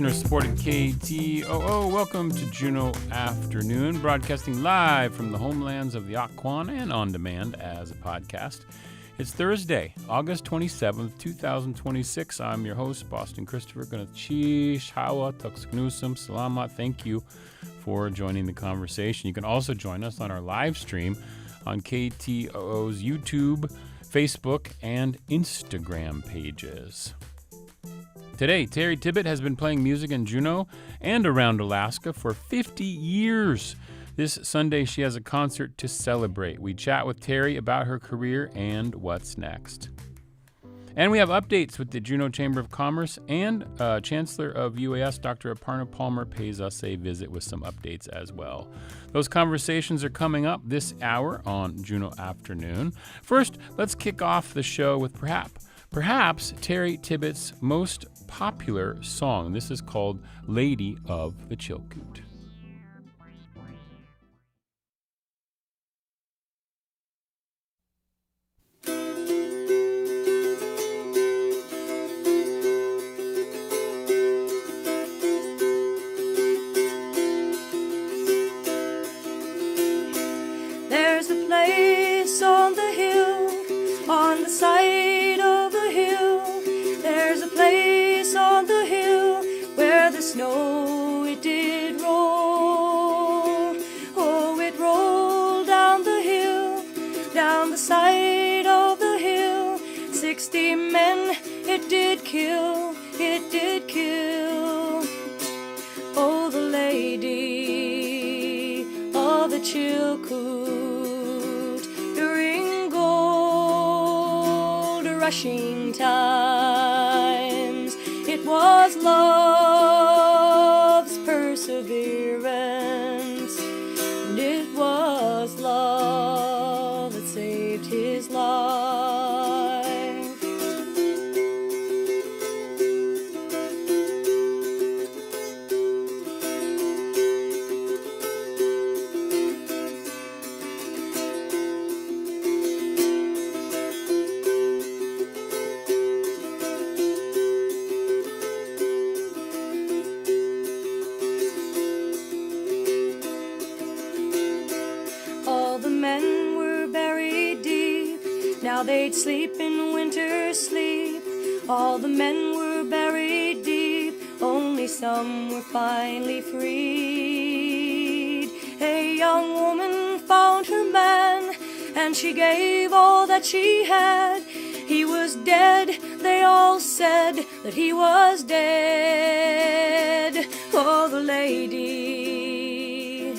listener-supported KTOO. Welcome to Juneau Afternoon, broadcasting live from the homelands of the Occoquan and on demand as a podcast. It's Thursday, August 27th, 2026. I'm your host, Boston Christopher. Ganachish, Hawa, Tuxknusum, Salamat. Thank you for joining the conversation. You can also join us on our live stream on KTOO's YouTube, Facebook, and Instagram pages. Today, Teri Tibbett has been playing music in Juneau and around Alaska for 50 years. This Sunday, she has a concert to celebrate. We chat with Teri about her career and what's next. And we have updates with the Juneau Chamber of Commerce, and Chancellor of UAS, Dr. Aparna Palmer, pays us a visit with some updates as well. Those conversations are coming up this hour on Juneau Afternoon. First, let's kick off the show with perhaps Teri Tibbett's most popular song. This is called Lady of the Chilkoot. There's a place on the hill, on the side of the hill. There's a place on the hill where the snow it did roll. Oh, it rolled down the hill, down the side of the hill. 60 men it did kill, it did kill. Oh, the lady of the Chilkoot during gold rushing times. It was love's perseverance, and it was love that saved his life. Now they'd sleep in winter sleep. All the men were buried deep. Only some were finally freed. A young woman found her man, and she gave all that she had. He was dead, they all said that he was dead. Oh, the lady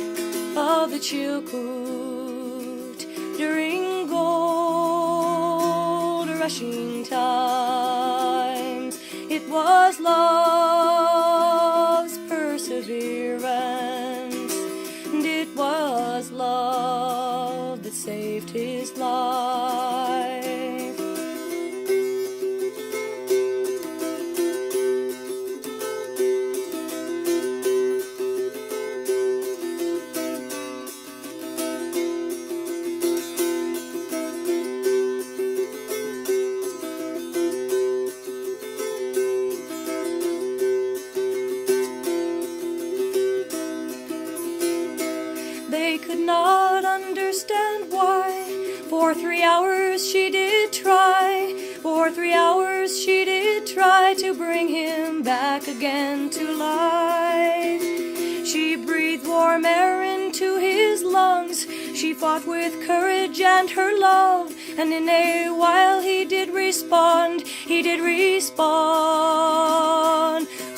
of the Chilkoot during gold rushing times. It was love's perseverance, and it was love that saved his life. They could not understand why. For 3 hours she did try. For 3 hours she did try to bring him back again to life. She breathed warm air into his lungs. She fought with courage and her love. And in a while he did respond. He did respond.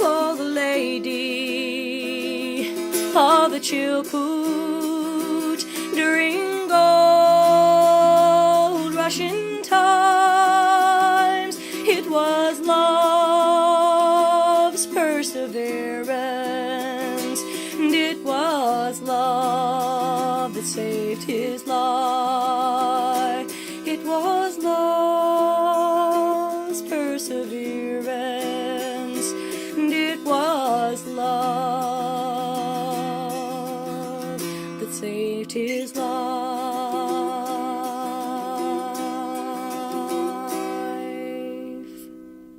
Oh, the lady of the Chilkoot during gold rushing times. It was love's perseverance, and it was love that saved his life. It was love's perseverance, and it was love that saved his life.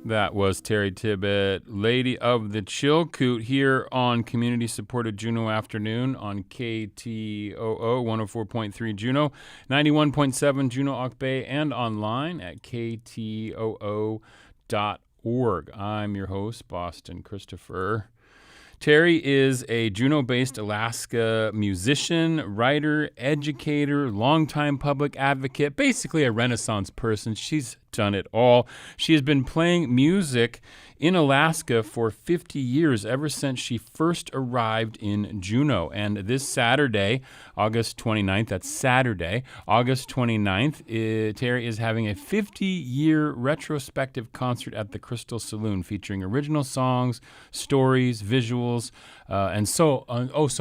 That was Teri Tibbett, Lady of the Chilkoot, here on community-supported Juneau Afternoon on KTOO 104.3 Juneau, 91.7 Juneau Ock Bay, and online at ktoo.org. I'm your host, Boston Christopher. Teri is a Juneau-based Alaska musician, writer, educator, longtime public advocate, basically a Renaissance person. She's done it all. She has been playing music in Alaska for 50 years, ever since she first arrived in Juneau. And this Saturday, August 29th, that's Saturday, August 29th, Teri is having a 50-year retrospective concert at the Crystal Saloon featuring original songs, stories, visuals, and so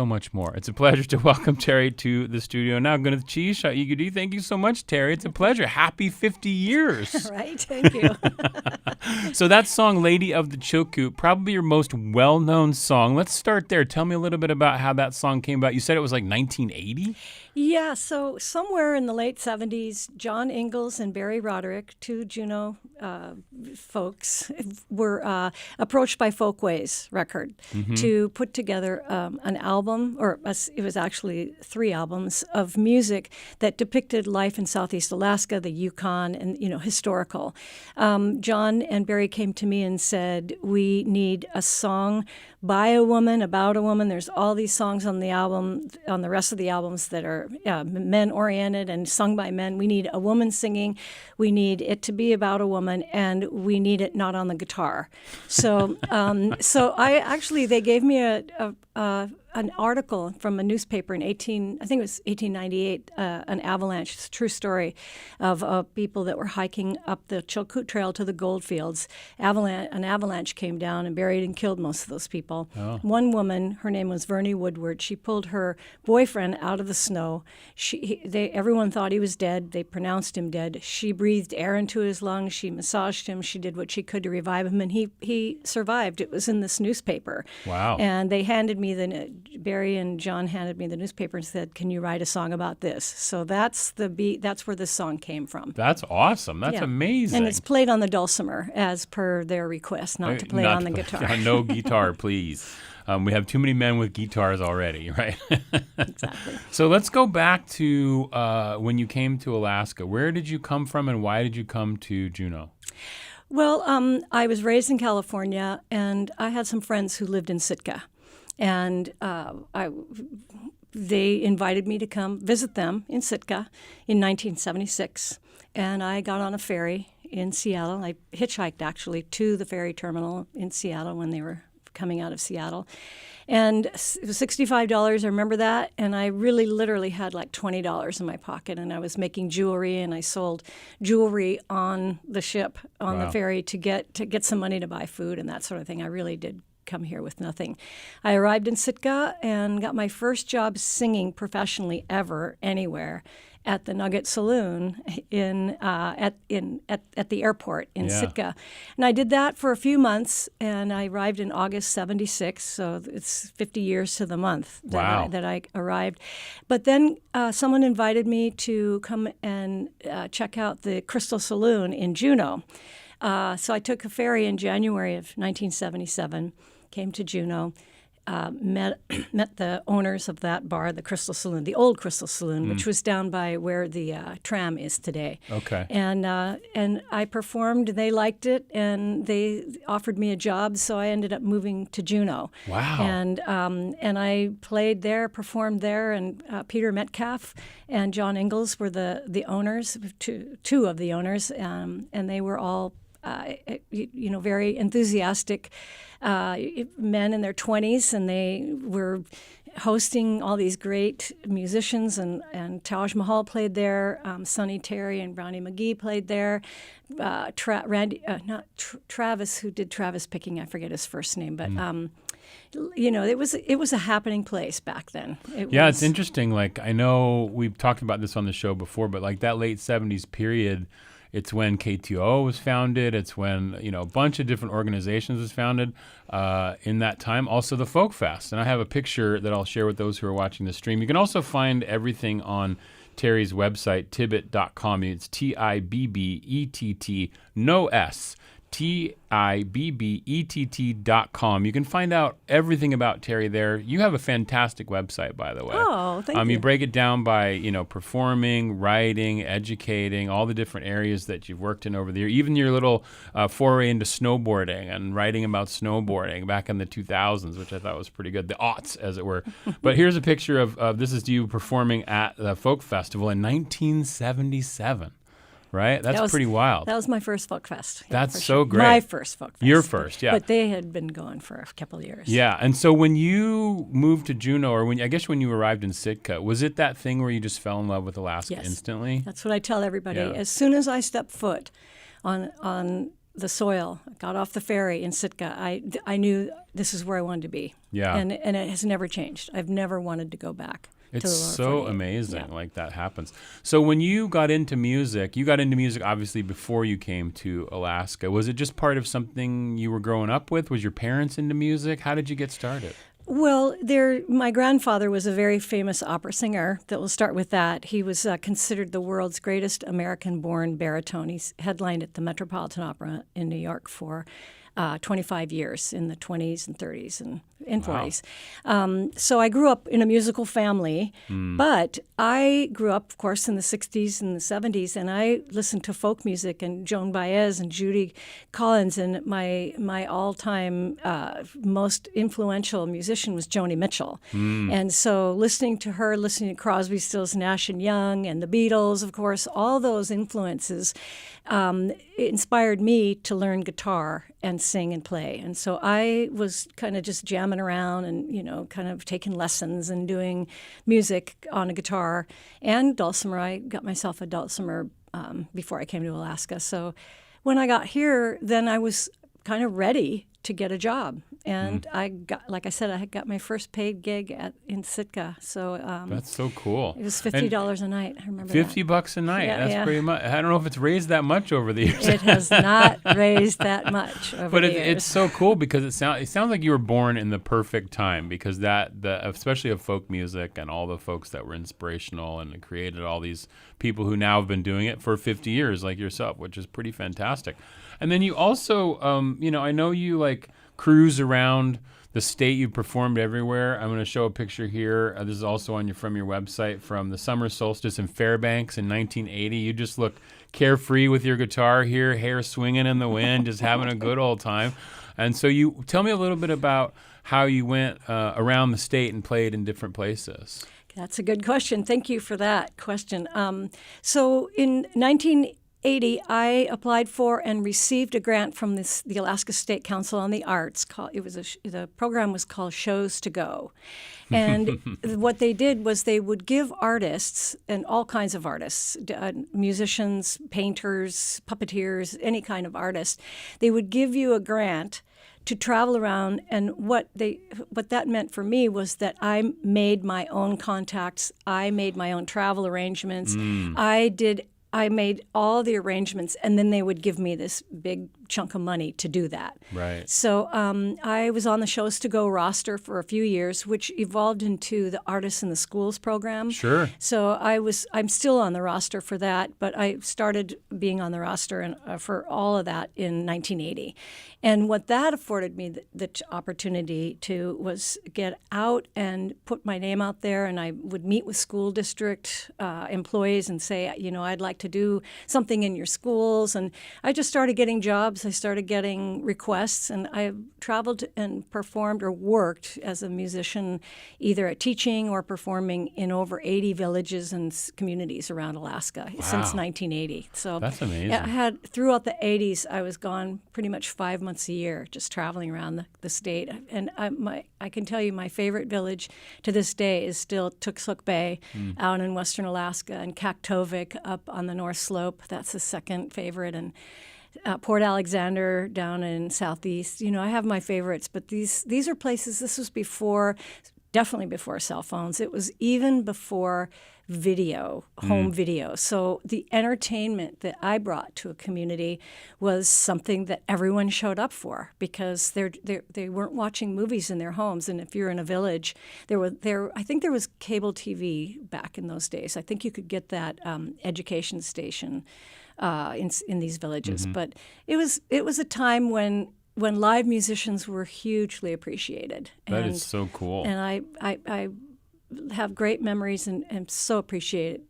much more. It's a pleasure to welcome Teri to the studio. Now, thank you so much, Teri. It's a pleasure. Happy 50 years. Right, thank you. So that song, Lady of the Chilkoot, probably your most well-known song. Let's start there. Tell me a little bit about how that song came about. You said it was like 1980? Yeah, so somewhere in the late 70s, John Ingalls and Barry Roderick, two Juneau folks, were approached by Folkways Record to put together an album, it was actually 3 albums of music that depicted life in Southeast Alaska, the Yukon, and historical. John and Barry came to me and said, we need a song by a woman, about a woman. There's all these songs on the album, on the rest of the albums that are men-oriented and sung by men. We need a woman singing. We need it to be about a woman, and we need it not on the guitar. So, they gave me an article from a newspaper in 1898, an avalanche, it's a true story of people that were hiking up the Chilkoot Trail to the goldfields. An avalanche came down and buried and killed most of those people. Oh. One woman, her name was Vernie Woodward, she pulled her boyfriend out of the snow. Everyone thought he was dead. They pronounced him dead. She breathed air into his lungs. She massaged him. She did what she could to revive him, and he survived. It was in this newspaper. Wow. And they Barry and John handed me the newspaper and said, can you write a song about this? So that's where this song came from. That's awesome. That's amazing. And it's played on the dulcimer as per their request, not to play on the guitar. No guitar, please. We have too many men with guitars already, right? Exactly. So let's go back to when you came to Alaska. Where did you come from, and why did you come to Juneau? Well, I was raised in California, and I had some friends who lived in Sitka. And they invited me to come visit them in Sitka in 1976. And I got on a ferry in Seattle. I hitchhiked, actually, to the ferry terminal in Seattle when they were coming out of Seattle. And it was $65, I remember that. And I really literally had like $20 in my pocket. And I was making jewelry, and I sold jewelry on the ship, on the ferry, to get some money to buy food and that sort of thing. I really did come here with nothing. I arrived in Sitka and got my first job singing professionally ever anywhere at the Nugget Saloon at the airport in Sitka. And I did that for a few months, and I arrived in August 76, so it's 50 years to the month that I arrived. But then someone invited me to come and check out the Crystal Saloon in Juneau. So I took a ferry in January of 1977, came to Juneau, met the owners of that bar, the Crystal Saloon, the old Crystal Saloon, which was down by where the tram is today. Okay. And I performed. They liked it, and they offered me a job. So I ended up moving to Juneau. Wow. And I played there, performed there, and Peter Metcalf and John Ingalls were the owners, two of the owners, and they were all very enthusiastic men in their 20s, and they were hosting all these great musicians, and Taj Mahal played there, Sonny Terry and Brownie McGee played there, Travis, who did Travis Picking, I forget his first name, but it was a happening place back then. It's interesting. Like, I know we've talked about this on the show before, but like that late 70s period, it's when KTOO was founded. It's when, a bunch of different organizations was founded in that time. Also the Folk Fest. And I have a picture that I'll share with those who are watching the stream. You can also find everything on Teri's website, tibbett.com. It's Tibbett, no S, TIBBETT.com. You can find out everything about Teri there. You have a fantastic website, by the way. Oh, thank you. You break it down by, performing, writing, educating, all the different areas that you've worked in over the year. Even your little foray into snowboarding and writing about snowboarding back in the 2000s, which I thought was pretty good. The aughts, as it were. But here's a picture of this is you performing at the Folk Festival in 1977. Right? That's pretty wild. That was my first folk fest. Yeah, That's so great. My first folk fest. Your first, yeah. But they had been going for a couple of years. Yeah. And so when you moved to Juneau, or when you arrived in Sitka, was it that thing where you just fell in love with Alaska instantly? That's what I tell everybody. Yeah. As soon as I stepped foot on the soil, got off the ferry in Sitka, I knew this is where I wanted to be. Yeah. And it has never changed. I've never wanted to go back. It's so amazing like that happens. So when you got into music obviously before you came to Alaska. Was it just part of something you were growing up with? Was your parents into music? How did you get started? Well, my grandfather was a very famous opera singer. We'll start with that. He was considered the world's greatest American-born baritone. He's headlined at the Metropolitan Opera in New York for 25 years in the 20s and 30s and 40s. So I grew up in a musical family, but I grew up, of course, in the 60s and the 70s, and I listened to folk music and Joan Baez and Judy Collins, and my all-time most influential musician was Joni Mitchell. And so listening to her, listening to Crosby, Stills, Nash & Young, and the Beatles, of course, all those influences inspired me to learn guitar and sing and play. And so I was kind of just jamming around and, kind of taking lessons and doing music on a guitar and dulcimer. I got myself a dulcimer before I came to Alaska. So when I got here, then I was kind of ready to get a job. And I got my first paid gig in Sitka. So that's so cool. It was $50 a night. I remember $50 a night. Yeah, that's pretty much. I don't know if it's raised that much over the years. It has not raised that much over the years. But it's so cool because it sounds like you were born in the perfect time, because especially of folk music and all the folks that were inspirational and created all these people who now have been doing it for 50 years, like yourself, which is pretty fantastic. And then you also, I know you cruise around the state. You performed everywhere. I'm going to show a picture here. This is also from your website, from the summer solstice in Fairbanks in 1980. You just look carefree with your guitar here, hair swinging in the wind, just having a good old time. And so you tell me a little bit about how you went around the state and played in different places. That's a good question. Thank you for that question. So in 1980, I applied for and received a grant from the Alaska State Council on the Arts. The program was called Shows to Go. And what they did was they would give artists, and all kinds of artists, musicians, painters, puppeteers, any kind of artist, they would give you a grant to travel around. And what that meant for me was that I made my own contacts. I made my own travel arrangements. I made all the arrangements, and then they would give me this big chunk of money to do that. Right. So I was on the Shows to Go roster for a few years, which evolved into the Artists in the Schools program. Sure. So I'm still on the roster for that, but I started being on the roster for all of that in 1980. And what that afforded me the opportunity to was get out and put my name out there, and I would meet with school district employees and say, I'd like to do something in your schools. And I just started getting jobs. I started getting requests, and I traveled and performed or worked as a musician, either at teaching or performing in over 80 villages and communities around Alaska since 1980. So that's amazing. I had, throughout the 80s, I was gone pretty much 5 months a year, just traveling around the state. And I can tell you my favorite village to this day is still Tuksuk Bay out in western Alaska, and Kaktovik up on the North Slope. That's the second favorite. And Port Alexander down in southeast. I have my favorites, but these are places. This was definitely before cell phones. It was even before home video. So the entertainment that I brought to a community was something that everyone showed up for, because they weren't watching movies in their homes. And if you're in a village, I think there was cable TV back in those days. I think you could get that education station in these villages. But it was a time when live musicians were hugely appreciated. That is so cool. And I have great memories and so appreciate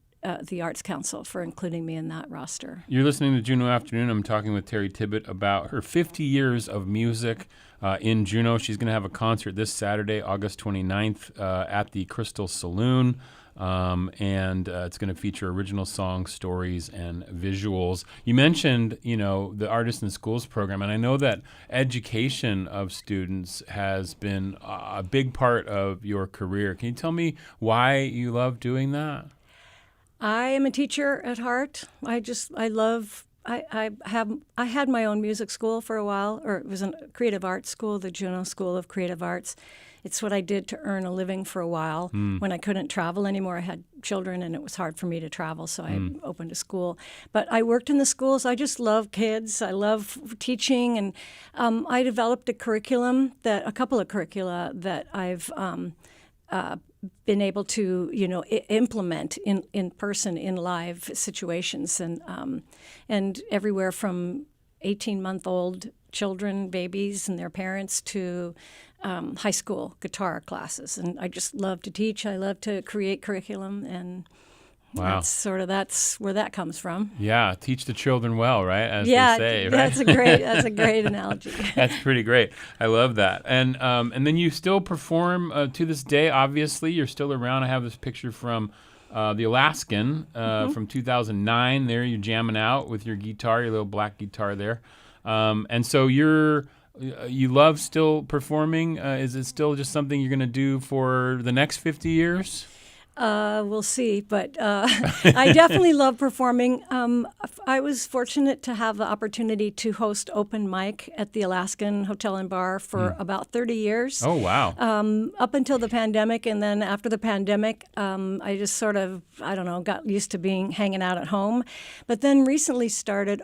the Arts Council for including me in that roster. You're listening to Juneau Afternoon. I'm talking with Teri Tibbett about her 50 years of music in Juneau. She's going to have a concert this Saturday, August 29th, at the Crystal Saloon. And it's going to feature original songs, stories, and visuals. You mentioned, the Artists in Schools program, and I know that education of students has been a big part of your career. Can you tell me why you love doing that? I am a teacher at heart. I had my own music school for a while, or it was a creative arts school, the Juneau School of Creative Arts. It's what I did to earn a living for a while. When I couldn't travel anymore, I had children, and it was hard for me to travel, so I opened a school. But I worked in the schools. I just love kids. I love teaching, and I developed a couple of curricula that I've been able to, implement in person in live situations, and everywhere from 18-month-old children, babies, and their parents to high school guitar classes. And I just love to teach. I love to create curriculum, and wow. That's where that comes from. Yeah, teach the children well, right? As they say, right? That's a great analogy. That's pretty great. I love that. And then you still perform to this day. Obviously, you're still around. I have this picture from the Alaskan from 2009. There, you're jamming out with your guitar, your little black guitar there. And so you love still performing. Is it still just something you're going to do for the next 50 years? We'll see, but I definitely love performing. I was fortunate to have the opportunity to host open mic at the Alaskan Hotel and Bar for about 30 years. Oh, wow. Up until the pandemic, and then after the pandemic, I just sort of, got used to hanging out at home. But then recently started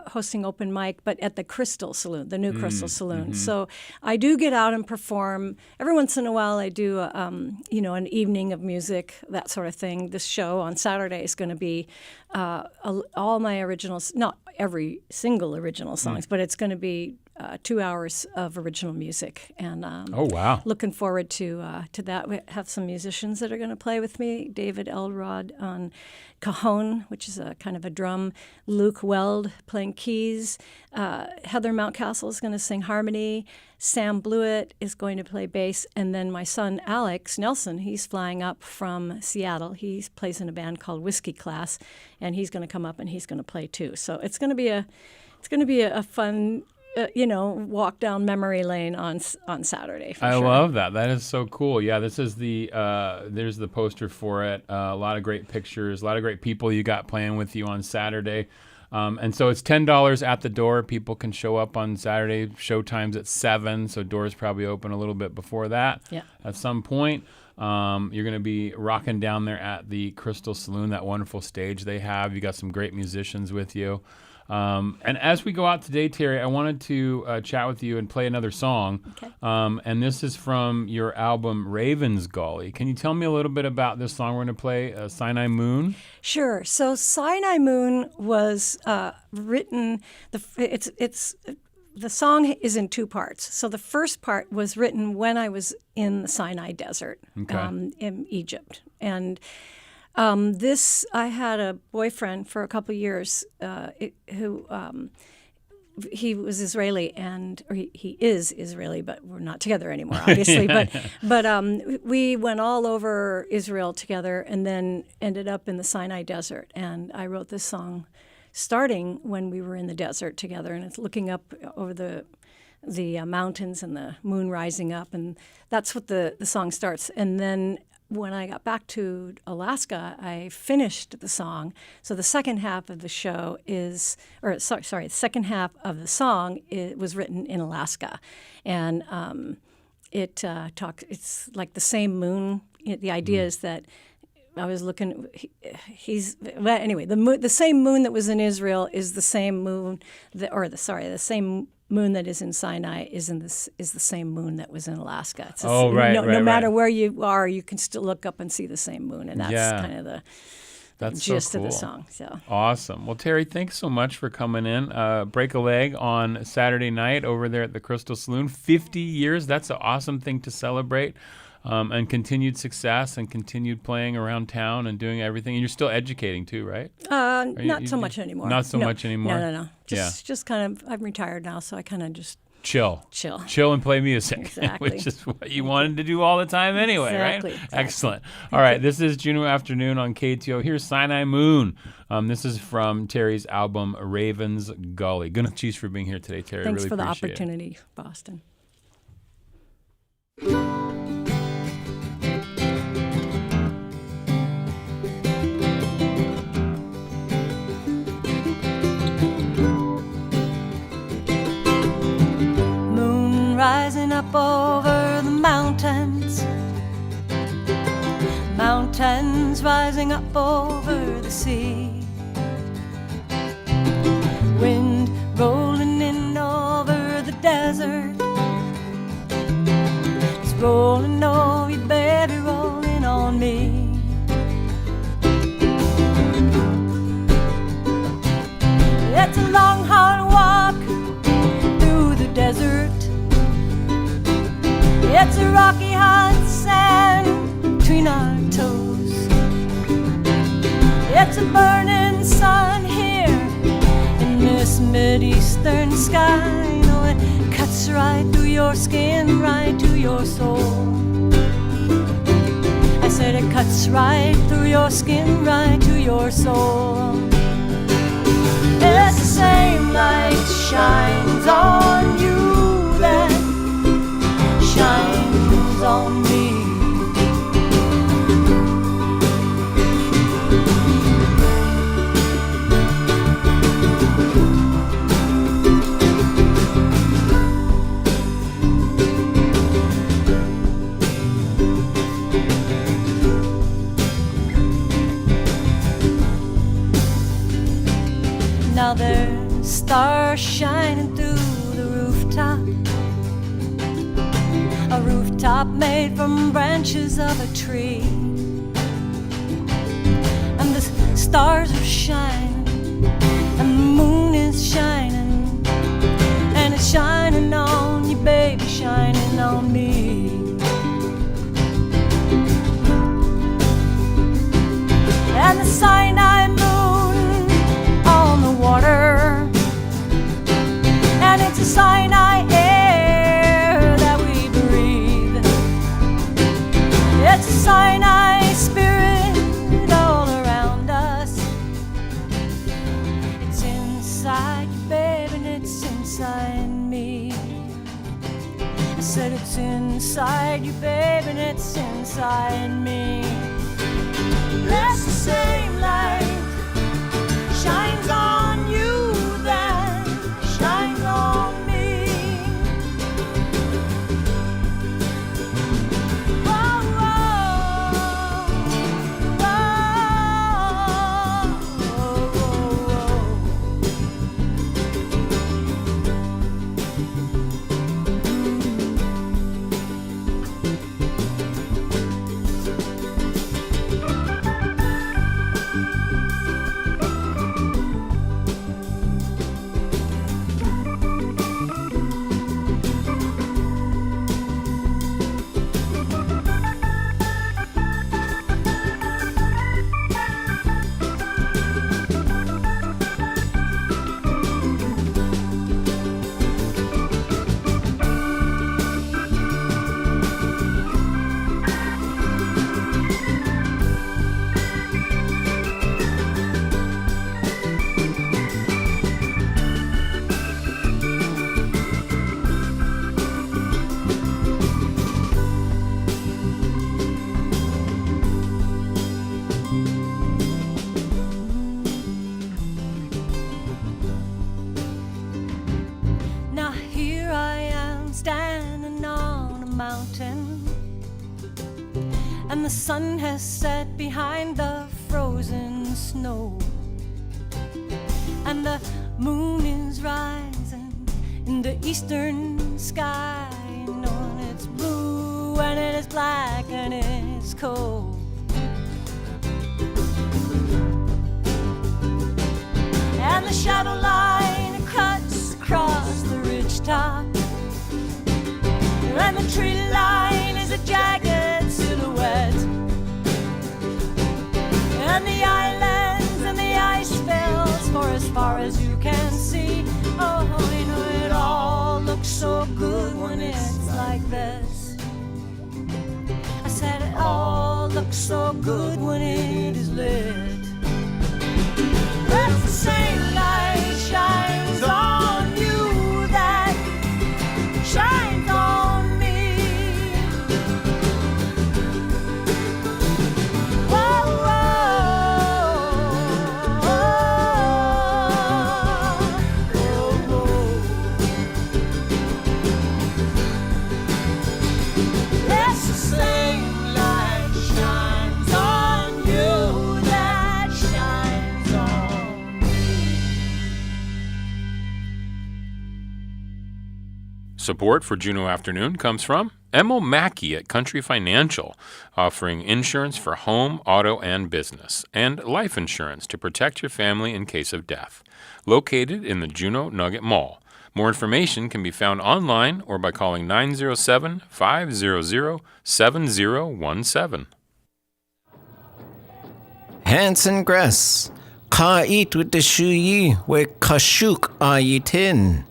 hosting open mic, but at the Crystal Saloon, the new Crystal Saloon. So I do get out and perform. Every once in a while I do, an evening of music, that sort of thing. This show on Saturday is going to be all my originals, not every single original songs, but it's going to be 2 hours of original music. And oh, wow. Looking forward to that. We have some musicians that are going to play with me. David Elrod on cajon, which is a kind of a drum. Luke Weld playing keys. Heather Mountcastle is going to sing harmony. Sam Blewett is going to play bass. And then my son, Alex Nelson, he's flying up from Seattle. He plays in a band called Whiskey Class, and he's going to come up and he's going to play too. So it's going to be a fun walk down memory lane on Saturday. I love that. That is so cool. Yeah, this is there's the poster for it. A lot of great pictures, a lot of great people you got playing with you on Saturday. And so it's $10 at the door. People can show up on Saturday. Showtime's at 7, so doors probably open a little bit before that. Yeah. At some point. You're going to be rocking down there at the Crystal Saloon, that wonderful stage they have. You got some great musicians with you. And as we go out today, Teri, I wanted to chat with you and play another song. Okay. And this is from your album Ravensgully. Can you tell me a little bit about this song we're going to play, Sinai Moon? Sure. So Sinai Moon was written. The song is in two parts. So the first part was written when I was in the Sinai Desert in Egypt, and I had a boyfriend for a couple years who he was Israeli, he is Israeli, but we're not together anymore, obviously. but we went all over Israel together, and then ended up in the Sinai Desert. And I wrote this song starting when we were in the desert together, and it's looking up over the mountains and the moon rising up, and that's what the song starts. And then when I got back to Alaska, I finished the song. So the second half of the show the second half of the song was written in Alaska, and it's like the same moon. The idea is that I was looking. Anyway, the same moon that was in Israel is the same moon the same moon that is in Sinai is the same moon that was in Alaska. It's no matter where you are, you can still look up and see the same moon, and that's kind of the gist of the song. So awesome. Well, Teri, thanks so much for coming in. Break a leg on Saturday night over there at the Crystal Saloon. 50 years. That's an awesome thing to celebrate. And continued success and continued playing around town and doing everything. And you're still educating too, right? Not so much anymore. Not so much anymore? No. Just kind of, I'm retired now, so I kind of just chill and play music, exactly. Which is what you wanted to do all the time anyway, exactly. Right? Excellent. All right, this is Juneau Afternoon on KTO. Here's Sinai Moon. This is from Teri's album Raven's Gully. Good enough cheese for being here today, Teri. Thanks really for the appreciate opportunity, Boston. Rising up over the mountains, mountains rising up over the sea, wind rolling in over the desert, it's rolling on you, baby, rolling on me. It's a long, hard walk through the desert. It's a rocky hot sand between our toes. It's a burning sun here in this mid-eastern sky. You know, it cuts right through your skin, right to your soul. I said it cuts right through your skin, right to your soul. It's the same light shines on you that shines on me. Now there's stars shining through the rooftop, a rooftop made from branches of a tree, and the stars are shining, and the moon is shining, and it's shining on you, baby, shining on me. And the Sinai moon on the water, and it's a Sinai air that we breathe. It's a Sinai spirit all around us. It's inside you, babe, and it's inside me. I said it's inside you, babe, and it's inside me. That's the same light shines on you that shines on me. Whoa, whoa, whoa, whoa, whoa. and the sun has set behind the frozen snow, and the moon is rising in the eastern sky, and it's blue and it is black and it's cold. And the shadow line cuts across the ridge top, and the tree line is a jagged silhouette, and the islands and the ice fields for as far as you can see. Oh, you know it all looks so good when it's like this. I said it all looks so good when it is lit. That's the same light shines on you that shines on me. Whoa, that's the same light shines on you that shines on me. Support for Juneau Afternoon comes from Emil Mackey at Country Financial, offering insurance for home, auto, and business, and life insurance to protect your family in case of death. Located in the Juneau Nugget Mall. More information can be found online or by calling 907-500-7017. Hanson Grass, Ka eat with the shuyi, we kashuk ayitin.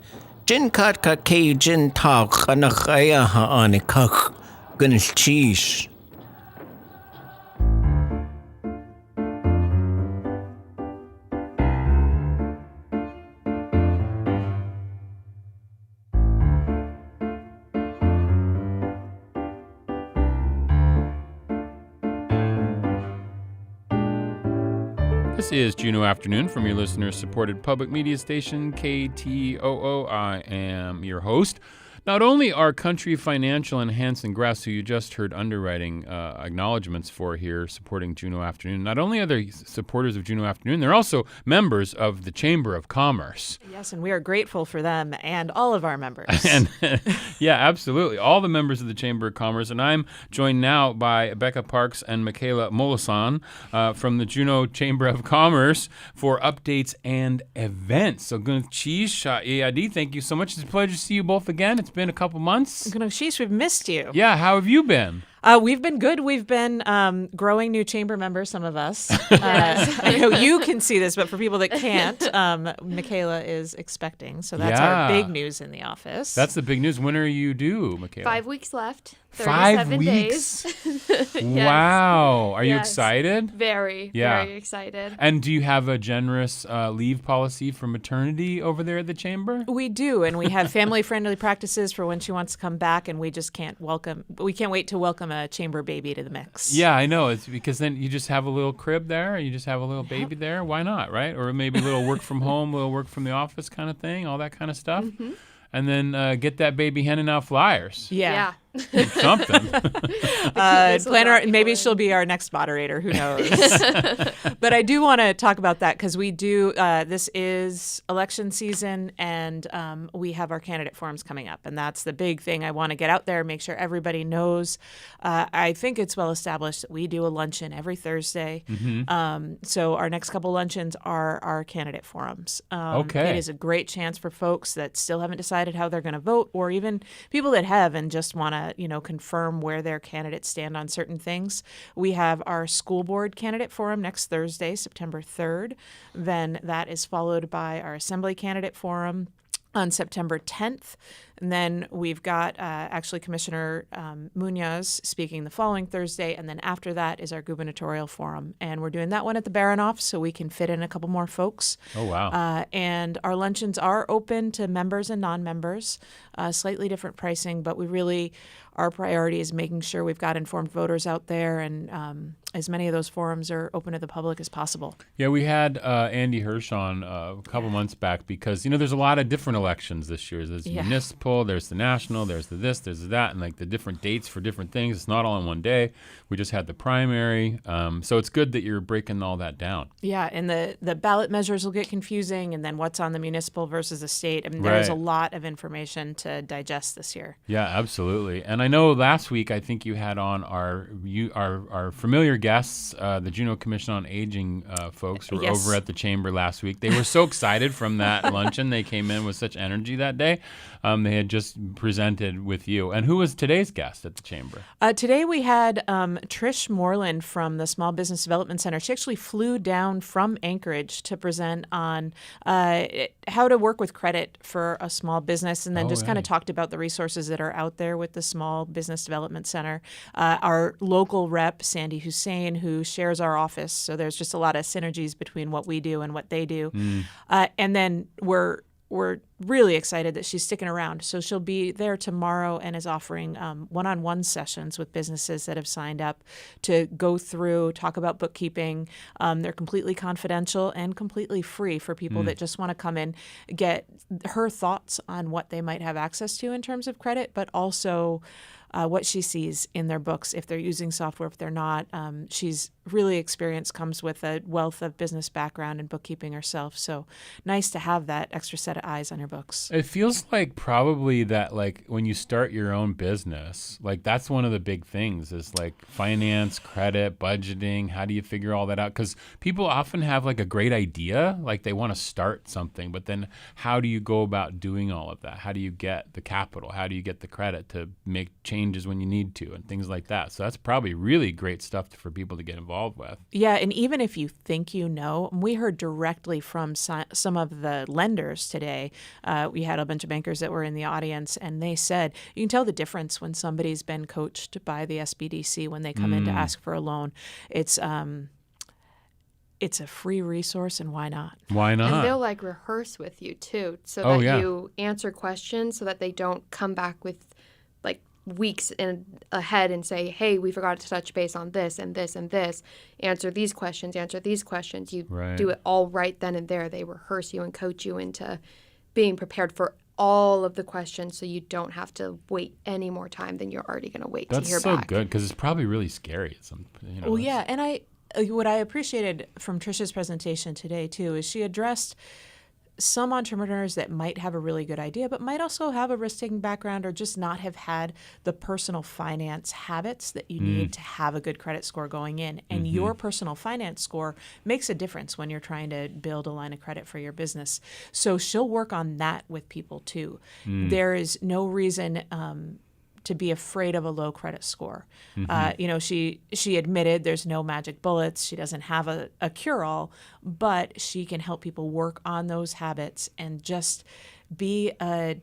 Jin kat ka kay jin tak anakaya ha anikak, gunil cheese. This is Juneau Afternoon from your listener-supported public media station, KTOO. I am your host. Not only are Country Financial and Hanson Grass, who you just heard underwriting acknowledgments for here, supporting Juneau Afternoon, not only are they supporters of Juneau Afternoon, they're also members of the Chamber of Commerce. Yes, and we are grateful for them and all of our members. And yeah, absolutely. All the members of the Chamber of Commerce. And I'm joined now by Becca Parks and Michaela Molasan from the Juneau Chamber of Commerce for updates and events. So, Gunchish, thank you so much. It's a pleasure to see you both again. It's been a couple months. Sheesh, we've missed you. Yeah, how have you been? We've been good. We've been growing new chamber members, some of us. I know you can see this, but for people that can't, Michaela is expecting. So that's our big news in the office. That's the big news. When are you due, Michaela? 5 weeks left. 5 37 weeks? days. Yes. Wow. Are you Yes. excited? Very, Yeah. very excited. And do you have a generous leave policy for maternity over there at the Chamber? We do, and we have family-friendly practices for when she wants to come back, and we just can't wait to welcome a chamber baby to the mix. Yeah, I know. It's because then you just have a little crib there, you just have a little baby there. Why not, right? Or maybe a little work from home, a little work from the office kind of thing, all that kind of stuff. Mm-hmm. And then get that baby handing out flyers. Yeah. Something. Maybe she'll be our next moderator. Who knows? But I do want to talk about that because we do. This is election season, and we have our candidate forums coming up, and that's the big thing I want to get out there. Make sure everybody knows. I think it's well established that we do a luncheon every Thursday. Mm-hmm. So our next couple luncheons are our candidate forums. Okay. It is a great chance for folks that still haven't decided how they're going to vote, or even people that have and just want to confirm where their candidates stand on certain things. We have our school board candidate forum next Thursday, September 3rd. Then that is followed by our assembly candidate forum on September 10th. And then we've got actually Commissioner Munoz speaking the following Thursday. And then after that is our gubernatorial forum. And we're doing that one at the Baranoff so we can fit in a couple more folks. Oh, wow. And our luncheons are open to members and non-members, slightly different pricing, but we really our priority is making sure we've got informed voters out there, and as many of those forums are open to the public as possible. Yeah, we had Andy Hirsch on a couple months back because, there's a lot of different elections this year. There's municipal, there's the national, there's the this, there's the that, and like the different dates for different things. It's not all in one day. We just had the primary. So it's good that you're breaking all that down. Yeah, and the ballot measures will get confusing, and then what's on the municipal versus the state. I mean, there's a lot of information to digest this year. Yeah, absolutely. And I know last week I think you had on our familiar guests, the Juneau Commission on Aging folks who were over at the chamber last week. They were so excited from that luncheon. They came in with such energy that day. They had just presented with you. And who was today's guest at the chamber? Today we had Trish Moreland from the Small Business Development Center. She actually flew down from Anchorage to present on how to work with credit for a small business, and then kind of talked about the resources that are out there with the Small Business Development Center. Our local rep, Sandy Hussein, who shares our office, so there's just a lot of synergies between what we do and what they do. And then we're really excited that she's sticking around. So she'll be there tomorrow and is offering one-on-one sessions with businesses that have signed up to go through, talk about bookkeeping. They're completely confidential and completely free for people that just want to come in, get her thoughts on what they might have access to in terms of credit, but also what she sees in their books, if they're using software, if they're not. She's really experienced, comes with a wealth of business background and bookkeeping herself. So nice to have that extra set of eyes on your books. It feels like probably that, like, when you start your own business, like that's one of the big things is like finance, credit, budgeting. How do you figure all that out? Because people often have like a great idea, like they want to start something, but then how do you go about doing all of that? How do you get the capital? How do you get the credit to make changes when you need to and things like that? So that's probably really great stuff for people to get involved with. Yeah, and even if you think we heard directly from some of the lenders today. We had a bunch of bankers that were in the audience, and they said you can tell the difference when somebody's been coached by the SBDC when they come in to ask for a loan. It's a free resource, and why not? Why not? And they'll like rehearse with you too, so that you answer questions so that they don't come back with like weeks ahead and say, hey, we forgot to touch base on this and this and this. Answer these questions. You do it all right then and there. They rehearse you and coach you into being prepared for all of the questions so you don't have to wait any more time than you're already going to wait to hear back. That's so good because it's probably really scary. Well, yeah, and what I appreciated from Tricia's presentation today, too, is she addressed some entrepreneurs that might have a really good idea, but might also have a risk-taking background or just not have had the personal finance habits that you need to have a good credit score going in. And your personal finance score makes a difference when you're trying to build a line of credit for your business. So she'll work on that with people, too. There is no reason to be afraid of a low credit score. She admitted there's no magic bullets. She doesn't have a cure-all, but she can help people work on those habits and just be a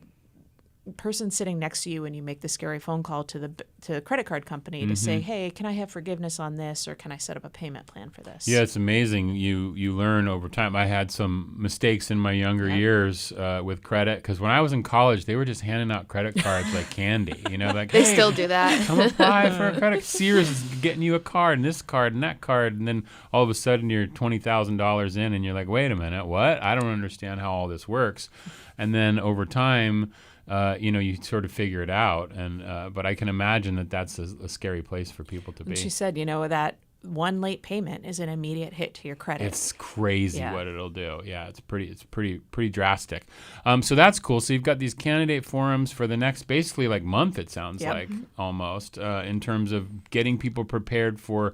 person sitting next to you when you make the scary phone call to the credit card company to say, hey, can I have forgiveness on this, or can I set up a payment plan for this? Yeah, it's amazing. You learn over time. I had some mistakes in my younger years with credit because when I was in college, they were just handing out credit cards like candy. Like they still do that. Come apply for a credit. Sears is getting you a card and this card and that card, and then all of a sudden you're $20,000 in, and you're like, wait a minute, what? I don't understand how all this works. And then over time, you sort of figure it out, but I can imagine that that's a scary place for people to be. And she said, that one late payment is an immediate hit to your credit. It's crazy what it'll do. Yeah, it's pretty drastic. So that's cool. So you've got these candidate forums for the next basically like month. It sounds like almost in terms of getting people prepared for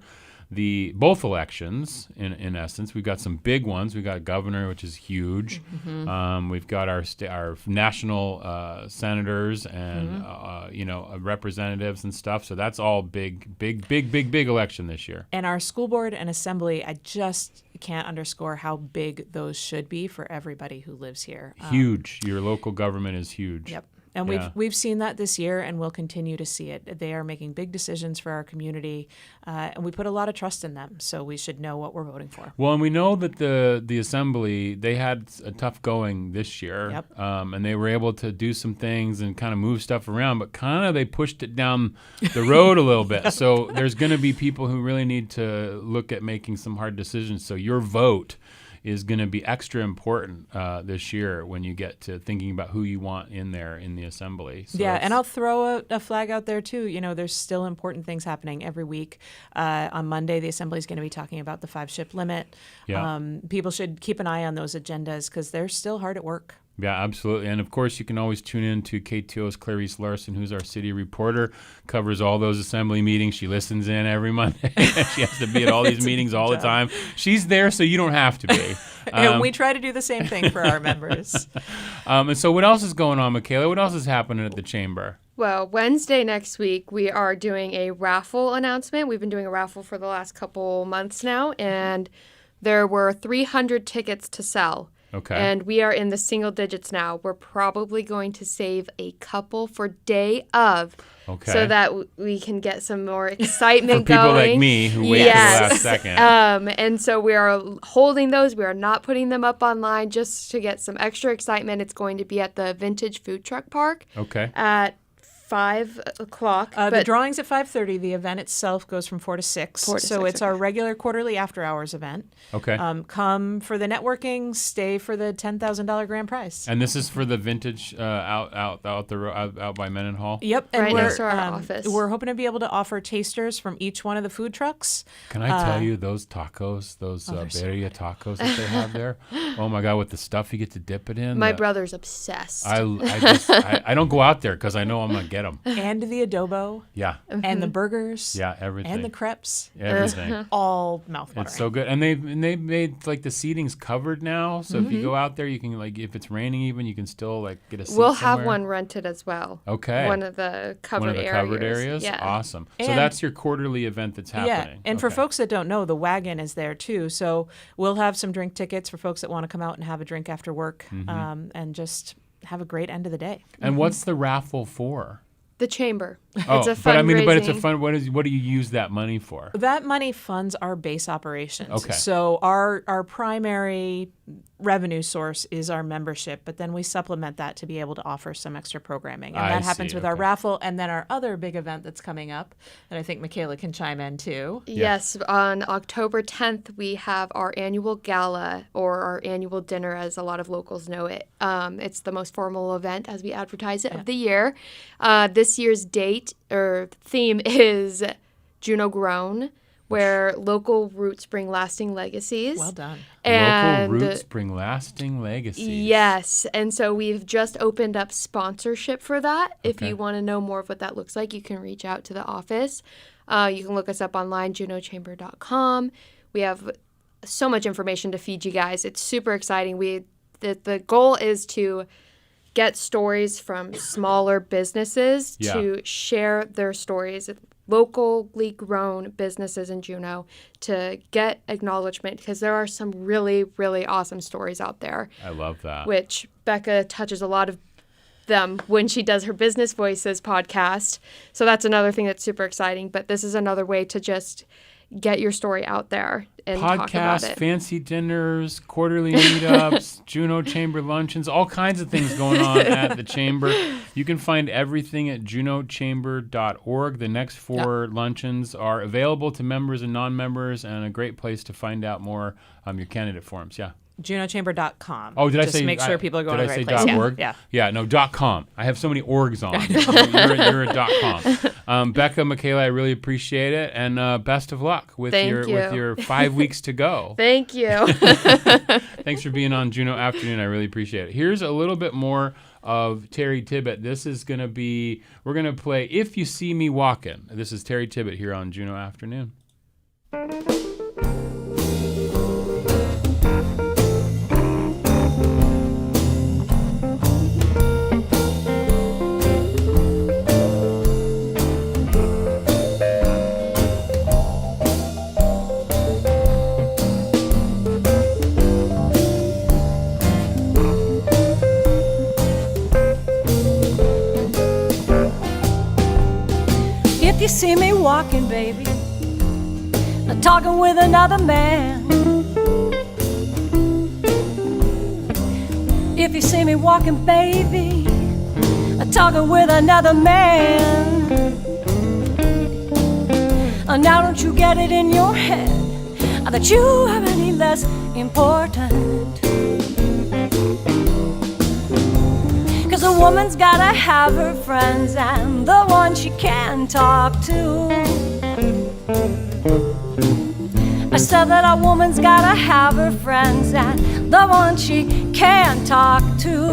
both elections. In essence, we've got some big ones. We've got governor, which is huge. We've got our national senators and representatives and stuff. So that's all big election this year. And our school board and assembly, I just can't underscore how big those should be for everybody who lives here. Huge. Your local government is huge. Yep. And Yeah. we've seen that this year, and we'll continue to see it. They are making big decisions for our community, and we put a lot of trust in them. So we should know what we're voting for. Well, and we know that the assembly, they had a tough going this year. Yep. And they were able to do some things and kind of move stuff around, but kind of they pushed it down the road a little bit. So there's going to be people who really need to look at making some hard decisions. So your vote is going to be extra important this year when you get to thinking about who you want in there in the assembly. So Yeah, and I'll throw a flag out there too. You know, there's still important things happening every week. On Monday, the assembly is going to be talking about the 5-ship limit. Yeah. People should keep an eye on those agendas because they're still hard at work. Yeah, absolutely. And of course, you can always tune in to KTO's Clarice Larson, who's our city reporter, covers all those assembly meetings. She listens in every Monday. She has to be at all these meetings all the time. She's there so you don't have to be. And we try to do the same thing for our members. And so what else is going on, Michaela? What else is happening at the chamber? Well, Wednesday next week, we are doing a raffle announcement. We've been doing a raffle for the last couple months now, and there were 300 tickets to sell. Okay. And we are in the single digits now. We're probably going to save a couple for day of, Okay. so that we can get some more excitement For people going. like me who wait until the last second. And so we are holding those. We are not putting them up online just to get some extra excitement. It's going to be at the Vintage Food Truck Park Okay. at 5 o'clock. The drawing's at 5:30. The event itself goes from 4 to 6. 4 to so 6, it's our regular quarterly after-hours event. Okay. Come for the networking, stay for the $10,000 grand prize. And this is for the vintage out by Mendenhall? Yep, and Right we're, next to our office. We're hoping to be able to offer tasters from each one of the food trucks. Can I tell you those tacos, those birria tacos that they have there? Oh my God, with the stuff you get to dip it in. My brother's obsessed. I don't go out there because I know I'm going to get them. And the adobo, Yeah. and the burgers, Yeah, everything. and the crepes, Everything. all mouthwatering. It's so good. And they made like the seating's covered now. So if you go out there, you can like, if it's raining even, you can still like get a seat We'll have somewhere. one rented as well. Okay. One of the covered areas. Yeah. Awesome. So And- that's your quarterly event that's happening. Yeah, and for Okay. folks that don't know, the wagon is there too. So we'll have some drink tickets for folks that want to come out and have a drink after work, and just have a great end of the day. And what's the raffle for? The chamber. Oh, It's a but it's a fundraising. fun. What do you use that money for? That money funds our base operations. Okay. So our primary revenue source is our membership, but then we supplement that to be able to offer some extra programming. And I that happens see, with our okay. raffle and then our other big event that's coming up that I think Michaela can chime in too. Yes, on October 10th, we have our annual gala, or our annual dinner, as a lot of locals know it. It's the most formal event, as we advertise it, of the year. This year's date or theme is Juneau Grown, where local roots bring lasting legacies. Well done. And Local roots bring lasting legacies. yes, and so we've just opened up sponsorship for that. If Okay. you want to know more of what that looks like, you can reach out to the office. You can look us up online, juneauchamber.com. We have so much information to feed you guys. It's super exciting. The goal is to get stories from smaller businesses Yeah. to share their stories, locally grown businesses in Juneau, to get acknowledgement, because there are some really, really awesome stories out there, I love that. which Becca touches a lot of them when she does her Business Voices podcast. So that's another thing that's super exciting. But this is another way to just get your story out there and talk about Podcasts, it. fancy dinners, quarterly meetups, Juneau Chamber luncheons, all kinds of things going on at the Chamber. You can find everything at juneauchamber.org. The next 4 luncheons are available to members and non-members, and a great place to find out more your candidate forms. Yeah. JuneauChamber.com. Oh, did I Just say? make sure people are going did to I the say right place. .org? Yeah. Yeah. No, .com. I have so many orgs on. You're a .com. Becca, Michaela, I really appreciate it, and best of luck with Thank with you. your 5 weeks to go. Thank you. Thanks for being on Juneau Afternoon. I really appreciate it. Here's a little bit more of Teri Tibbett. This is going to be, we're going to play If You See Me Walkin'. This is Teri Tibbett here on Juneau Afternoon. see me walking, baby, talking with another man. If you see me walking, baby, talking with another man, now don't you get it in your head that you are any less important. 'Cause a woman's gotta have her friends and the one she can talk to. I said that a woman's gotta have her friends and the one she can talk to.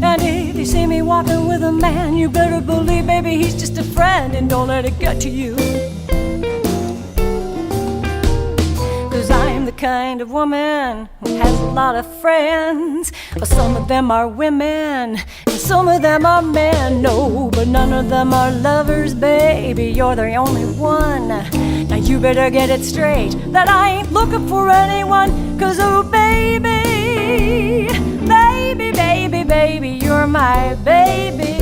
And if you see me walking with a man, you better believe, baby, he's just a friend, and don't let it get to you. 'Cause I'm the kind of woman who has a lot of friends, but some of them are women and some of them are men. No, but none of them are lovers, baby, you're the only one. Now you better get it straight that I ain't looking for anyone. 'Cause oh baby, baby, baby, baby, you're my baby.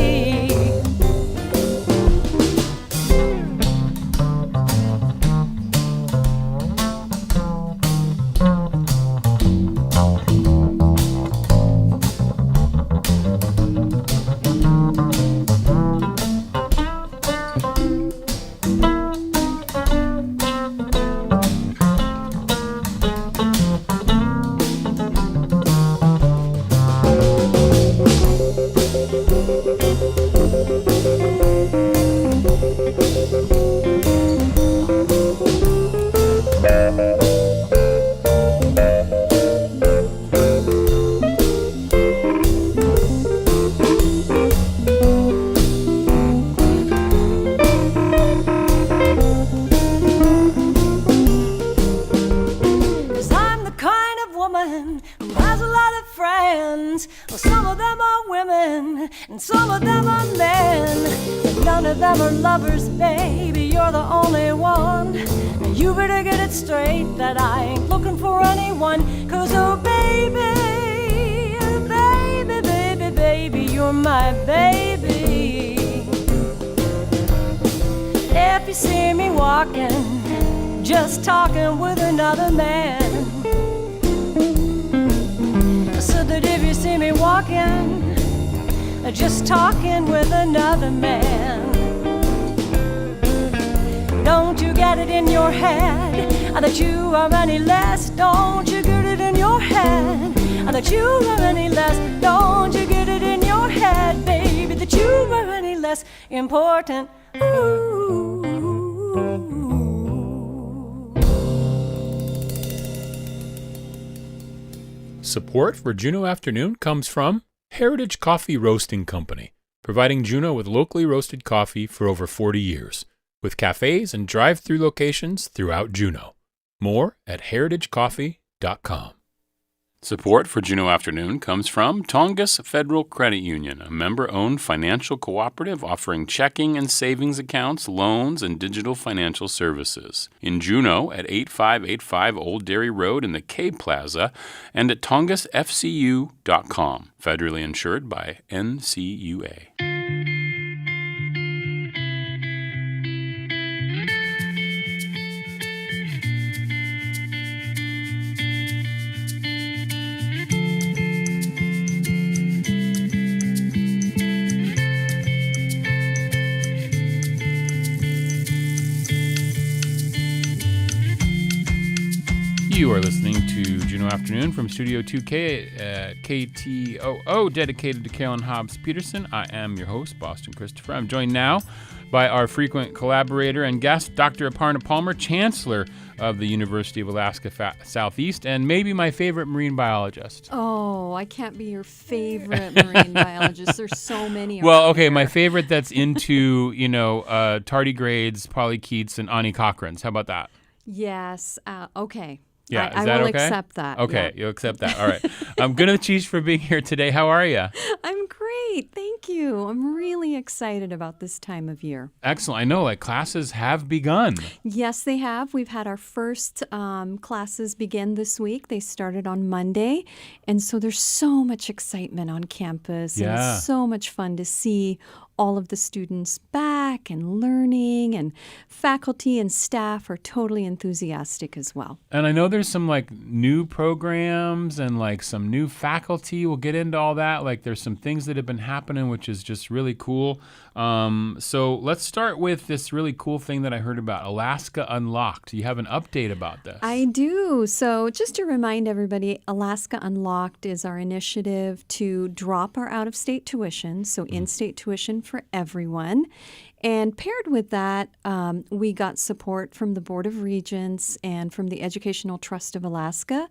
And some of them are men, but none of them are lovers, baby, you're the only one. Now you better get it straight that I ain't looking for anyone. 'Cause oh baby, baby, baby, baby, you're my baby. If you see me walking, just talking with another man, so that if you see me walking, just talking with another man, don't you get it in your head that you are any less. Don't you get it in your head that you are any less. Don't you get it in your head, baby, that you are any less important. Ooh. Support for Juneau Afternoon comes from Heritage Coffee Roasting Company, providing Juneau with locally roasted coffee for over 40 years, with cafes and drive-through locations throughout Juneau. More at heritagecoffee.com. Support for Juneau Afternoon comes from Tongass Federal Credit Union, a member-owned financial cooperative offering checking and savings accounts, loans, and digital financial services. In Juneau at 8585 Old Dairy Road in the K Plaza and at tongassfcu.com. Federally insured by NCUA. You are listening to Juneau Afternoon from Studio 2K at KTOO, dedicated to Carolyn Hobbs Peterson. I am your host, Boston Christopher. I'm joined now by our frequent collaborator and guest, Dr. Aparna Palmer, Chancellor of the University of Alaska Southeast, and maybe my favorite marine biologist. Oh, I can't be your favorite marine biologist. There's so many. Well, okay, here. My favorite that's into, tardigrades, polychaetes, and onychochrons. How about that? Yes. Okay. Yeah, I is that will okay? accept that. Okay, yeah. You'll accept that. All right. I'm going to cheese for being here today. How are you? I'm great. Thank you. I'm really excited about this time of year. Excellent. I know, classes have begun. Yes, they have. We've had our first classes begin this week. They started on Monday. And so there's so much excitement on campus. Yeah. And it's so much fun to see all of the students back and learning, and faculty and staff are totally enthusiastic as well. And I know there's some like new programs and like some new faculty. We'll get into all that. Like there's some things that have been happening, which is just really cool. So let's start with this really cool thing that I heard about, Alaska Unlocked. You have an update about this. I do. So just to remind everybody, Alaska Unlocked is our initiative to drop our out-of-state tuition, so in-state tuition for everyone. And paired with that, we got support from the Board of Regents and from the Educational Trust of Alaska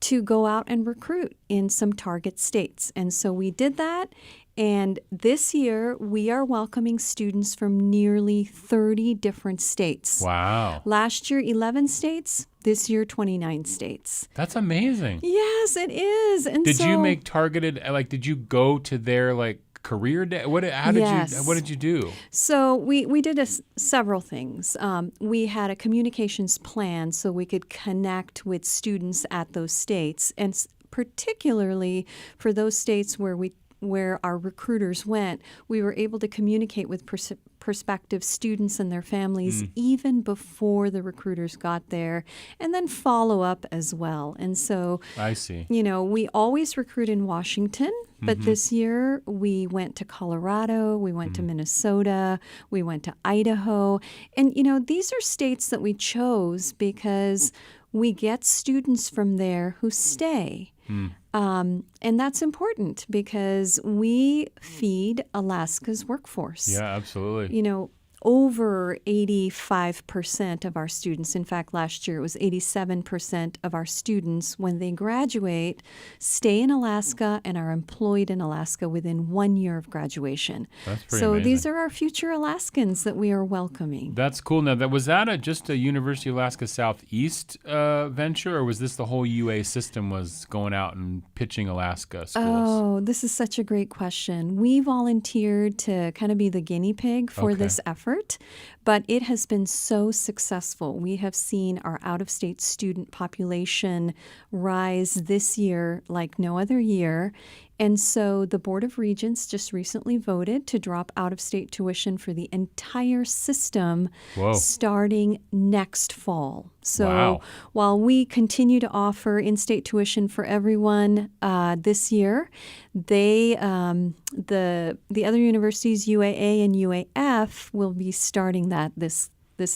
to go out and recruit in some target states. And so we did that. And this year, we are welcoming students from nearly 30 different states. Wow. Last year, 11 states. This year, 29 states. That's amazing. Yes, it is. And did you make targeted, like, did you go to their, like, career day? What did you do? So we did several things. We had a communications plan so we could connect with students at those states, and particularly for those states where our recruiters went, we were able to communicate with prospective students and their families even before the recruiters got there, and then follow up as well. And so, I see. We always recruit in Washington, but this year we went to Colorado, we went to Minnesota, we went to Idaho. And, these are states that we chose because we get students from there who stay. And that's important because we feed Alaska's workforce. Yeah, absolutely. Over 85% of our students, in fact, last year it was 87% of our students, when they graduate, stay in Alaska and are employed in Alaska within 1 year of graduation. That's pretty so amazing. These are our future Alaskans that we are welcoming. That's cool. Now, was that just a University of Alaska Southeast venture, or was this the whole UA system was going out and pitching Alaska schools? Oh, this is such a great question. We volunteered to kind of be the guinea pig for this effort. But it has been so successful. We have seen our out-of-state student population rise this year like no other year. And so the Board of Regents just recently voted to drop out-of-state tuition for the entire system starting next fall. So while we continue to offer in-state tuition for everyone this year, the other universities, UAA and UAF, will be starting that this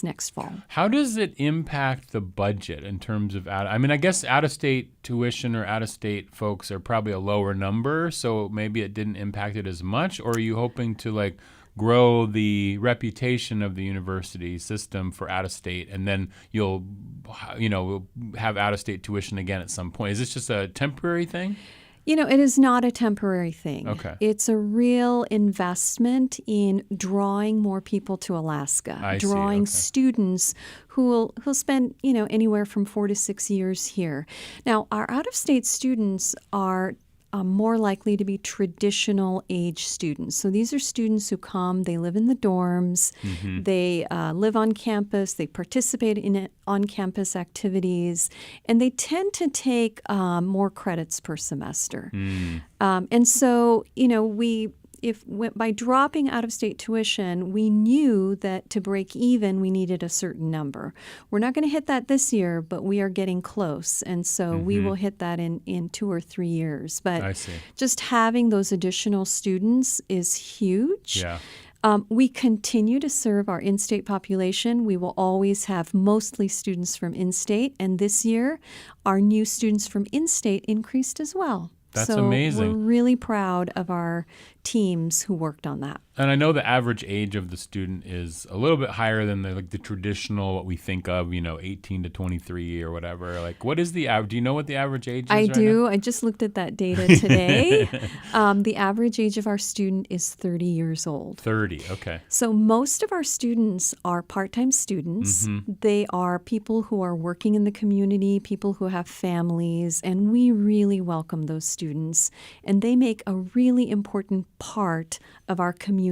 next fall. How does it impact the budget in terms of I guess out-of-state tuition or out-of-state folks are probably a lower number, so maybe it didn't impact it as much, or are you hoping to grow the reputation of the university system for out-of-state, and then you'll have out-of-state tuition again at some point? Is this just a temporary thing? It is not a temporary thing. Okay. It's a real investment in drawing more people to Alaska, drawing students who will spend, anywhere from 4 to 6 years here. Now, our out-of-state students are more likely to be traditional age students. So these are students who come, they live in the dorms, they live on campus, they participate in on-campus activities, and they tend to take more credits per semester. And so, by dropping out-of-state tuition, we knew that to break even, we needed a certain number. We're not going to hit that this year, but we are getting close. And so we will hit that in 2 or 3 years. But just having those additional students is huge. Yeah. We continue to serve our in-state population. We will always have mostly students from in-state. And this year, our new students from in-state increased as well. That's amazing. We're really proud of our teams who worked on that. And I know the average age of the student is a little bit higher than the traditional, what we think of, 18 to 23 or whatever. What is the average? Do you know what the average age is I right do. now? I just looked at that data today. The average age of our student is 30 years old. 30, okay. So most of our students are part-time students. They are people who are working in the community, people who have families, and we really welcome those students. And they make a really important part of our community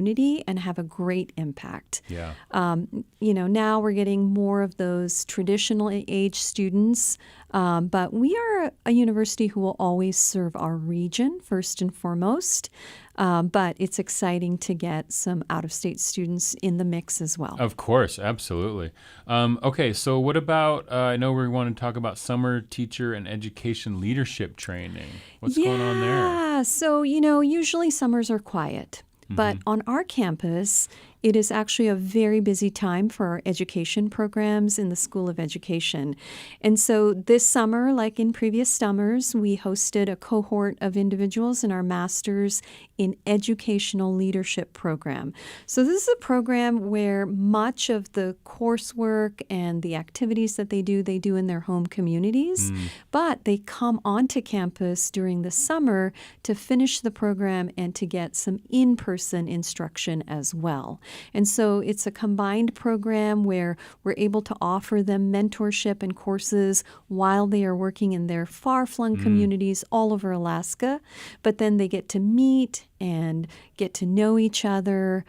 and have a great impact. Yeah. Now we're getting more of those traditional age students But we are a university who will always serve our region first and foremost. But it's exciting to get some out-of-state students in the mix as well. Of course, absolutely. Okay, so what about, I know we want to talk about summer teacher and education leadership training. What's going on there? Yeah, so, usually summers are quiet. But on our campus, it is actually a very busy time for our education programs in the School of Education. And so this summer, like in previous summers, we hosted a cohort of individuals in our Master's in Educational Leadership program. So this is a program where much of the coursework and the activities that they do in their home communities, but they come onto campus during the summer to finish the program and to get some in-person instruction as well. And so it's a combined program where we're able to offer them mentorship and courses while they are working in their far-flung communities all over Alaska. But then they get to meet and get to know each other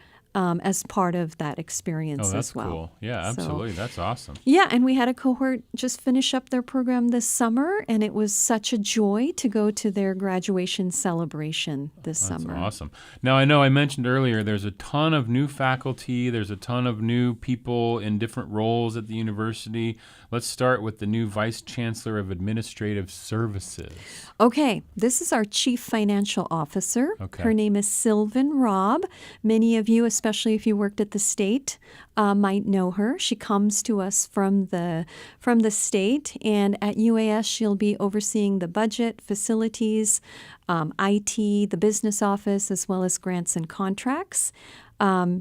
as part of that experience as well. Oh, that's cool. Yeah, absolutely. That's awesome. Yeah, and we had a cohort just finish up their program this summer, and it was such a joy to go to their graduation celebration this summer. That's awesome. Now, I know I mentioned earlier there's a ton of new faculty. There's a ton of new people in different roles at the university. Let's start with the new Vice Chancellor of Administrative Services. Okay, this is our Chief Financial Officer. Okay. Her name is Sylvan Robb. Many of you, especially if you worked at the state, might know her. She comes to us from the state, and at UAS she'll be overseeing the budget, facilities, IT, the business office, as well as grants and contracts.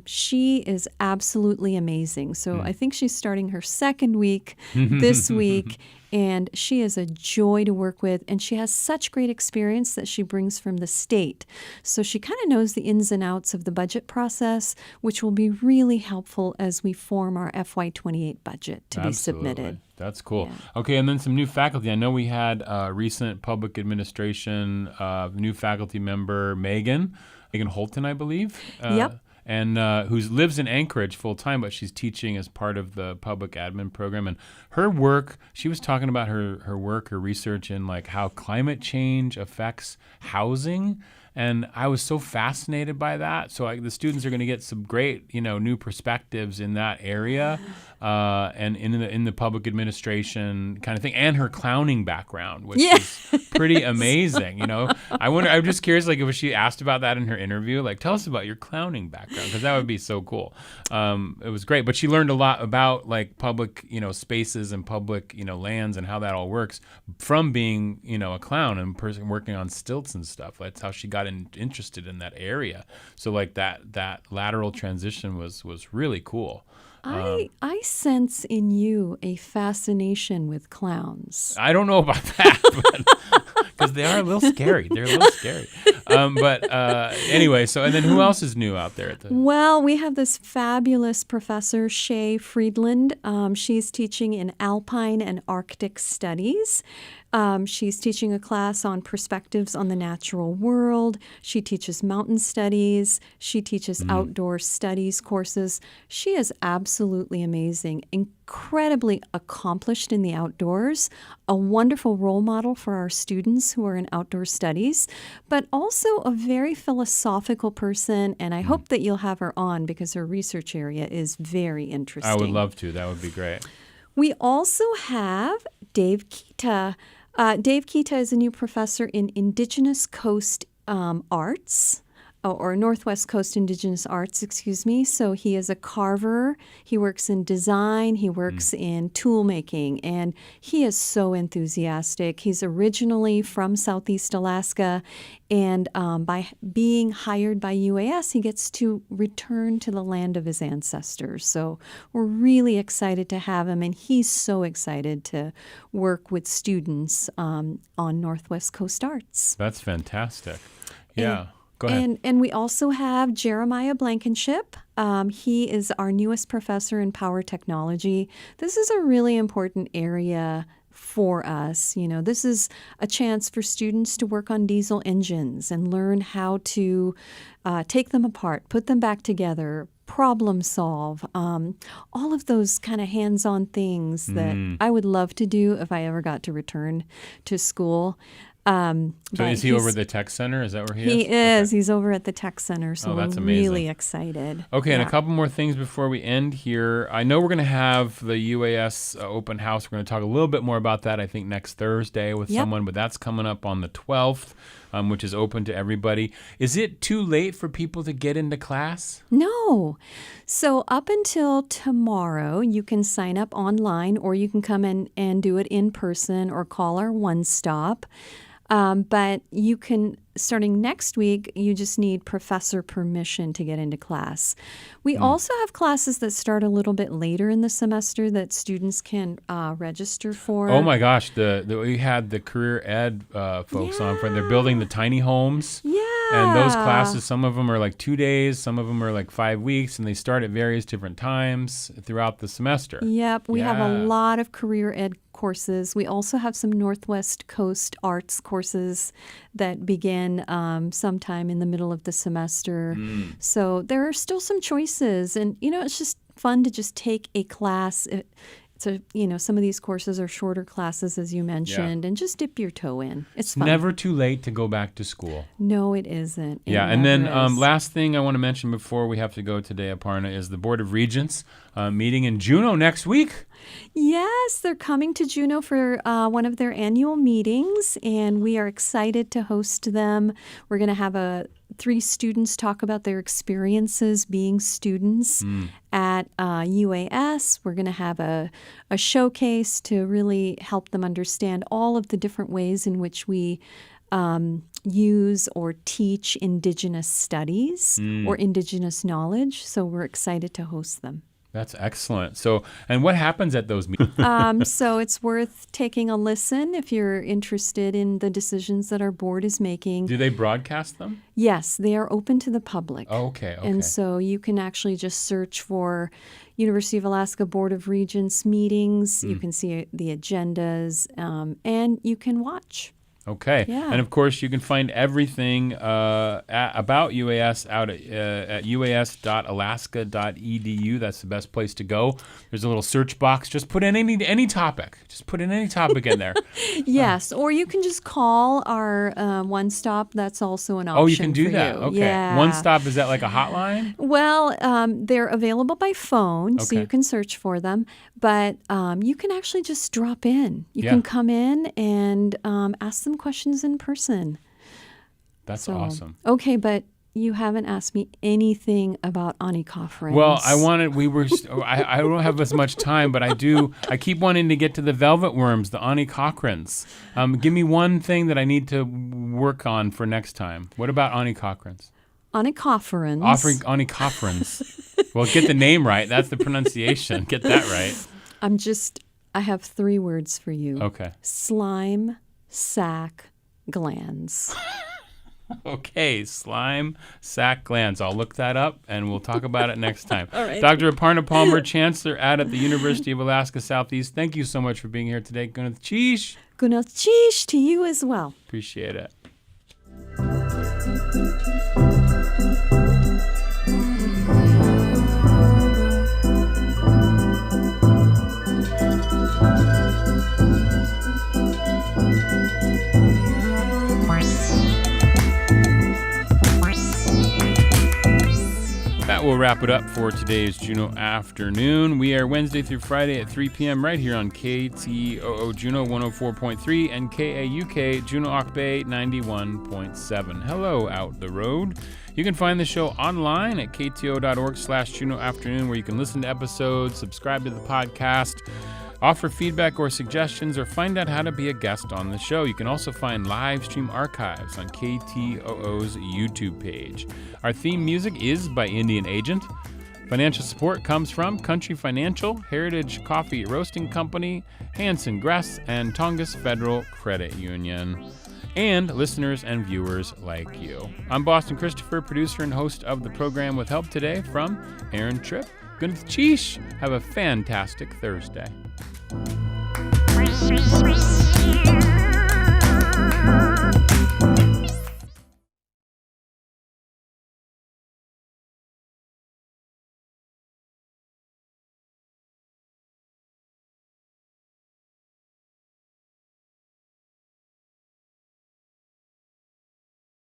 She is absolutely amazing. So I think she's starting her second week this week, and she is a joy to work with, and she has such great experience that she brings from the state. So she kind of knows the ins and outs of the budget process, which will be really helpful as we form our FY28 budget to be submitted. That's cool. Yeah. Okay, and then some new faculty. I know we had recent public administration new faculty member, Megan Holton, I believe. Yep. And who lives in Anchorage full-time, but she's teaching as part of the public admin program. And her work, she was talking about her work, her research in like how climate change affects housing. And I was so fascinated by that. So the students are going to get some great, new perspectives in that area, and in the public administration kind of thing, and her clowning background, which is pretty amazing. I'm just curious, like if she asked about that in her interview, like tell us about your clowning background, because that would be so cool. It was great, but she learned a lot about like public, spaces and public, lands and how that all works from being, a clown and person working on stilts and stuff. That's how she got interested in that area. So like that lateral transition was really cool. I sense in you a fascination with clowns. I don't know about that, because they are a little scary. They're a little scary. But anyway, and then who else is new out there? Well, we have this fabulous professor, Shay Friedland. She's teaching in Alpine and Arctic Studies. She's teaching a class on perspectives on the natural world. She teaches mountain studies. She teaches outdoor studies courses. She is absolutely amazing, incredibly accomplished in the outdoors, a wonderful role model for our students who are in outdoor studies, but also a very philosophical person, and I hope that you'll have her on because her research area is very interesting. I would love to. That would be great. We also have Dave Kita. Dave Kita is a new professor in Indigenous Coast Arts, or Northwest Coast Indigenous Arts, So he is a carver. He works in design. He works in tool making, and he is so enthusiastic. He's originally from Southeast Alaska, and by being hired by UAS, he gets to return to the land of his ancestors. So we're really excited to have him, and he's so excited to work with students on Northwest Coast Arts. That's fantastic. Yeah. Go ahead. And we also have Jeremiah Blankenship. He is our newest professor in power technology. This is a really important area for us. This is a chance for students to work on diesel engines and learn how to take them apart, put them back together, problem solve, all of those kind of hands-on things that I would love to do if I ever got to return to school. So is he over at the tech center? Is that where he is? He is. Okay. He's over at the tech center, so that's I'm amazing. Really excited. Okay, and a couple more things before we end here. I know we're going to have the UAS open house. We're going to talk a little bit more about that, I think, next Thursday with someone, but that's coming up on the 12th, which is open to everybody. Is it too late for people to get into class? No. So up until tomorrow, you can sign up online, or you can come in and do it in person or call our one-stop. But you can, starting next week, you just need professor permission to get into class. We also have classes that start a little bit later in the semester that students can register for. Oh my gosh, we had the career ed folks on for. They're building the tiny homes. Yeah. And those classes, some of them are like 2 days, some of them are like 5 weeks, and they start at various different times throughout the semester. Yep, we have a lot of career ed courses. We also have some Northwest Coast arts courses that begin sometime in the middle of the semester. So there are still some choices, and it's just fun to just take a class. So, some of these courses are shorter classes, as you mentioned, and just dip your toe in. It's fun. Never too late to go back to school. No, it isn't. And then last thing I want to mention before we have to go today, Aparna, is the Board of Regents meeting in Juneau next week. Yes, they're coming to Juneau for one of their annual meetings, and we are excited to host them. We're going to have 3 students talk about their experiences being students at UAS. We're going to have a showcase to really help them understand all of the different ways in which we use or teach Indigenous studies or Indigenous knowledge. So we're excited to host them. That's excellent. So, and what happens at those meetings? So it's worth taking a listen if you're interested in the decisions that our board is making. Do they broadcast them? Yes, they are open to the public. Oh, okay. And so you can actually just search for University of Alaska Board of Regents meetings. You can see the agendas, and you can watch. Okay. Yeah. And, of course, you can find everything about UAS out at uas.alaska.edu. That's the best place to go. There's a little search box. Just put in any topic. Just put in any topic in there. Yes. Or you can just call our One Stop. That's also an option. Oh, you can do that. You. Okay. Yeah. One Stop, is that like a hotline? Well, they're available by phone, so you can search for them. But you can actually just drop in. You can come in and ask them questions in person. That's awesome. Okay, but you haven't asked me anything about Anikofference. Well, I don't have as much time, but I keep wanting to get to the velvet worms, the Anikofference. Give me one thing that I need to work on for next time. What about Anikofference? Anikofference. Anikofference. Well, get the name right. That's the pronunciation. Get that right. I have 3 words for you. Okay. Slime, sac, glands. Okay, slime, sac, glands. I'll look that up, and we'll talk about it next time. All right. Dr. Aparna Palmer, Chancellor at the University of Alaska Southeast, thank you so much for being here today. Gunath Cheesh. Gunath Cheesh to you as well. Appreciate it. That will wrap it up for today's Juneau Afternoon. We are Wednesday through Friday at 3 p.m. right here on KTOO Juneau 104.3 and KAUK Juneau Auk Bay 91.7. Hello out the road. You can find the show online at kto.org/Juneau Afternoon, where you can listen to episodes, subscribe to the podcast, offer feedback or suggestions, or find out how to be a guest on the show. You can also find live stream archives on KTOO's YouTube page. Our theme music is by Indian Agent. Financial support comes from Country Financial, Heritage Coffee Roasting Company, Hanson Gress, and Tongass Federal Credit Union, and listeners and viewers like you. I'm Boston Christopher, producer and host of the program, with help today from Aaron Tripp. Gunath Cheesh. Have a fantastic Thursday.